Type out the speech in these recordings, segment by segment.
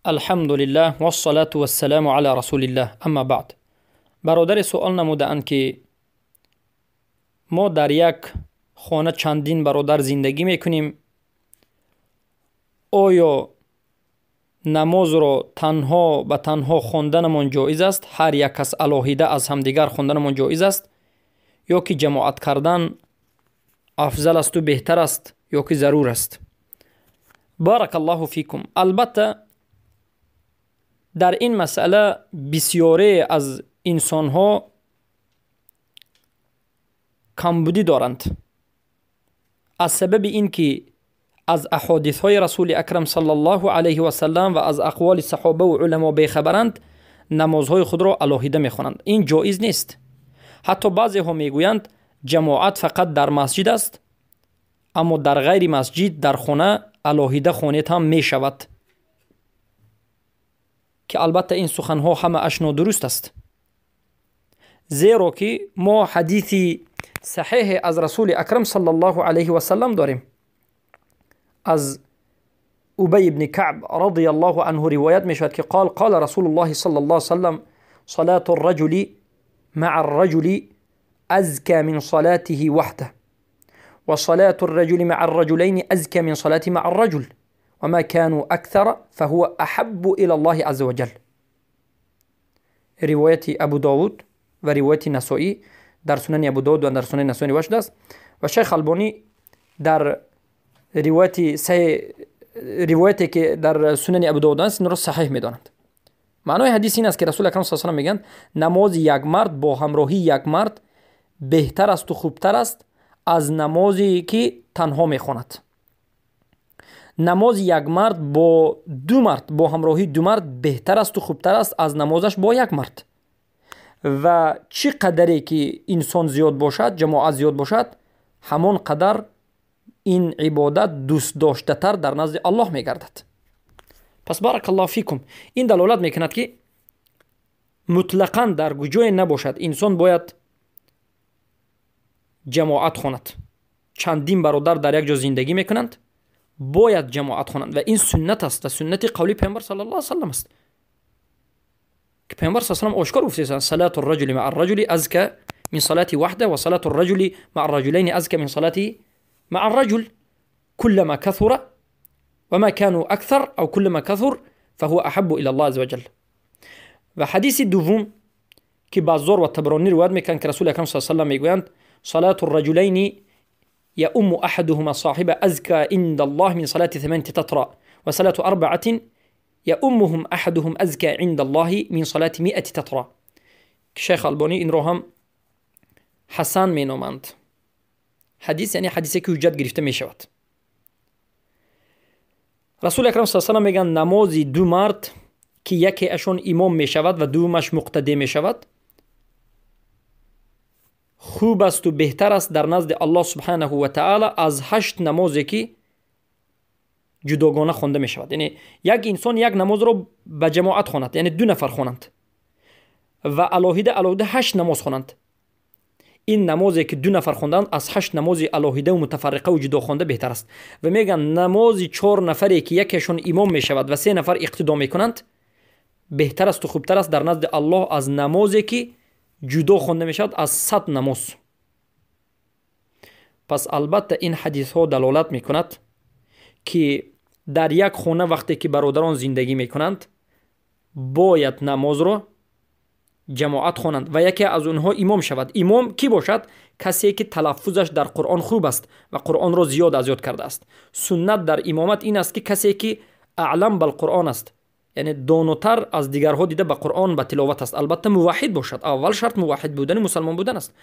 الحمد لله والصلاة والسلام على رسول الله. اما بعد، برادر سوال نمودند که ما در یک خانه چندین برادر زندگی میکنیم. آیا نماز را تنها به تنها خواندنمان جایز است؟ هر یک کس علاهیده از همدیگر خواندنمان جایز است؟ یا که جماعت کردن افضل است و بهتر است یا که ضرور است؟ بارک الله فیکم. البته در این مسئله بسیاری از انسان‌ها کمبودی دارند، از سبب اینکه از احادیث‌های رسول اکرم صلی الله علیه و سلم و از اقوال صحابه و علما بی‌خبرند، نمازهای خود را علاهیده می‌خوانند. این جایز نیست. حتی بعضی ها میگویند جماعت فقط در مسجد است، اما در غیر مسجد در خانه علاهیده خوانید هم می شود، که البته این سخنها همه اش نادرست است. زیرا که ما حدیث صحیح از رسول اکرم صلی الله علیه و سلم داریم. از ابی بن کعب رضی الله عنه روایت می شود که قال رسول الله صلی الله علیه و سلم: صلاة الرجل مع الرجل ازكى من صلاته وحده وصلاة الرجل مع الرجلين ازكى من صلاته مع الرجل وما كانوا اكثر فهو احب الى الله عز وجل. روایت ابو داود و روایت نسائی در سنن ابو داود و در سنن نسائی نوشته است و شیخ البانی در روایتی که در سنن ابو داود است این را صحیح می‌دانند. معنای حدیث این است که رسول اکرم صلی الله علیه و آله میگن نماز یک مرد با همراهی یک مرد بهتر است و خوبتر است از نمازی که تنها میخواند. نماز یک مرد با دو مرد با همراهی دو مرد بهتر است و خوبتر است از نمازش با یک مرد. و چی قدری که انسان زیاد باشد، جماعت زیاد باشد، همان قدر این عبادت دوست داشته تر در نزد الله میگردد. پس بارک الله فیکم. این دلالت میکند که مطلقاً در جای نباشد انسان باید جماعت خواند. چندین برادر در یک جا زندگی میکنند، باید جماعت خوانند و این سنت است و سنت قولی پیامبر صلی الله علیه و سلم است که پیامبر صلی الله علیه و سلم آشکار گفته: صلاة الرجل مع الرجل ازكى من صلاة وحده و صلاة الرجل مع الرجلين ازكى من صلاة مع الرجل كلما كثر وما كانوا اكثر او كلما كثر فهو احب الى الله عز وجل. و حدیث دوم که بازار و طبرانی روایت میکنند که رسول اکرم صلی الله علیه و سلم میگویند: صلاة الرجلين يؤم احدهما صاحب ازكى عند الله من صلاة 8 تترا و صلاة 4 يؤمهم احدهم ازكى عند الله من صلاة 100 تترا. شیخ البانی این رو هم حسن مینامند. حدیث یعنی حدیثی که حجت گرفته می شود. رسول اکرم صلی الله علیه و آله میگن نماز دو مرد که یکی اشون امام می شود و دومش مقتدی می شود خوب است و بهتر است در نزد الله سبحانه و تعالی از 8 نمازی که جداگانه خوانده می شود. یعنی یک انسان یک نماز رو به جماعت خواند، یعنی 2 نفر خوانند و علاهیده 8 نماز خوانند. این نمازی که 2 نفر خوندند از 8 نماز علاهیده و متفرقه و جدا خوانده بهتر است. و میگن نماز 4 نفری که یکیشون امام می شود و 3 نفر اقتدا می کنند بهتر است و خوبتر است در نزد الله از نمازی که جدا خوانده می شود از 100 نماز. پس البته این حدیث ها دلالت می کند که در یک خانه وقتی که برادران زندگی می کنند باید نماز را جماعت خوانند و یکی از اونها امام شود. امام کی باشد؟ کسی که تلفظش در قرآن خوب است و قرآن را زیاد از یاد کرده است. سنت در امامت این است که کسی که اعلم بالقرآن است، یعنی داناتر از دیگرها دیده به قرآن به تلاوت است. البته موحد باشد. اول شرط موحد بودن، مسلمان بودن است.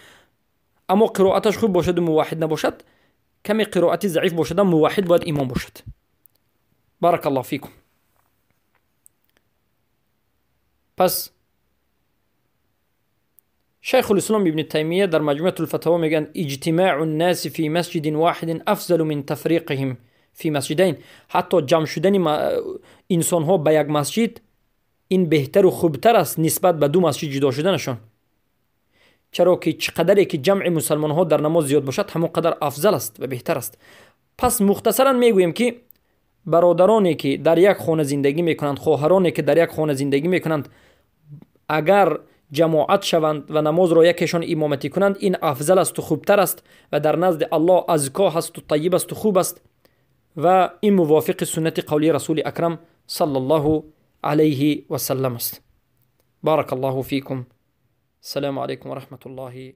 اما قرائتش خوب باشد و موحد نباشد، کمی قرائتی ضعیف باشد، موحد باید امام باشد. بارک الله فیکم. پس شیخ الاسلام ابن تیمیه در مجموعة الفتاوی میگن اجتماع الناس فی مسجد واحد افضل من تفریقهم فی مسجدین. حتی جمع شدن انسان ها به یک مسجد این بهتر و خوبتر است نسبت به 2 مسجد جدا شدنشان، چرا که چقدری که جمع مسلمان ها در نماز زیاد باشد همون قدر افضل است و بهتر است. پس مختصرا میگویم که برادرانی که در یک خانه زندگی میکنند، خواهرانی که در یک خانه زندگی میکنند، اگر جماعت شوند و نماز را یکیشان امامتی کنند، این افضل است و خوبتر است و در نزد الله ازکا هست و طیب است و خوب است و این موافق سنت قولی رسول اکرم صلی الله علیه و سلم است. بارک الله فیکم. السلام علیکم و رحمت الله